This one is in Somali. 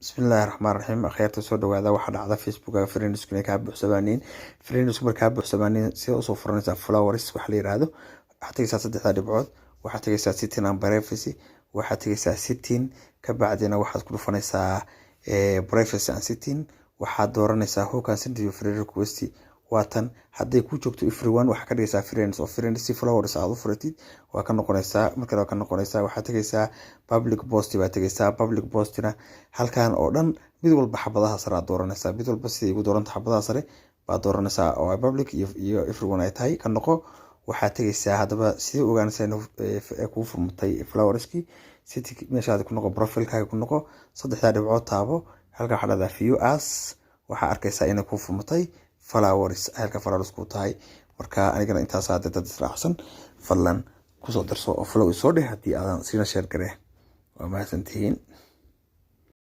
بسم الله الرحمن الرحيم أخيرت سود وهذا واحد على فيسبوك فريندس كنا كاب حسابانين فريندس كنا كاب حسابانين سي أصو فرنسا فلاورس وحلي هذا حتى يسا صدق هذا بعد وحتى يسا 60 أمبريفسي وحتى يسا 60 كبعدين واحد كل فرنسا بريفسي عن 60 واحد دورنسا هو كان سندي فرير كوستي واتن حتى يكون جوكتو إفريوان وحكى يسا فريندس أو فريندس فلاورس على فرتي وكان نقوليسا مركز وكان نقوليسا وحتى يسا public post وحتى يسا public postنا halkan oo dhan mid walba xabadaha sare aad dooranaysaa mid walba sidii ugu dooranta xabadaha sare baad dooranaysaa oo public iyo everyone ay tahay ka noqo waxaad tagaysaa hadaba sidii ogaanaysaa inuu ku furmatay flowerski sidii meeshaad ku noqo profile-kaaga ku noqo saddexda dhibcood taabo halka xalada view as waxa arkaysaa inay ku furmatay flowers halka flowers ku tahay marka anigana intaas aad dad israacsan fadlan ku soo darso oo flow soo dheh hadii aadan sina share garee waa mahadsantihiin